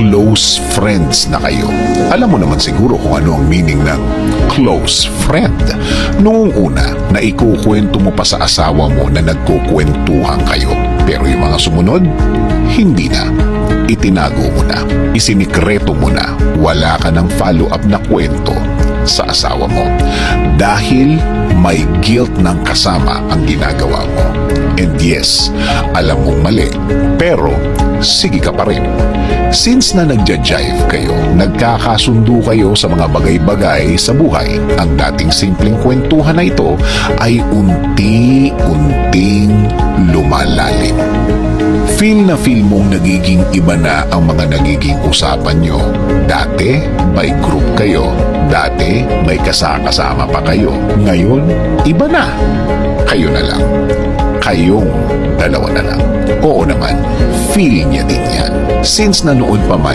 close friends na kayo. Alam mo naman siguro kung ano ang meaning ng close friend. Noong una, na ikukwento mo pa sa asawa mo na nagkukwentuhan kayo. Pero yung mga sumunod, hindi na. Itinago mo na. Isinikreto mo na. Wala ka ng follow-up na kwento sa asawa mo. Dahil may guilt ng kasama ang ginagawa mo. And yes, alam mong mali. Pero, sige ka pa rin. Since na nagja-jive kayo, nagkakasundo kayo sa mga bagay-bagay sa buhay, ang dating simpleng kwentuhan na ito ay unti-unting lumalalim. Feel na feel mong nagiging iba na ang mga nagiging usapan nyo. Dati, may group kayo. Dati, may kasama pa kayo. Ngayon, iba na. Kayo na lang. Kayong dalawa na lang. Oo naman, feel niya din yan. Since na noon pa man,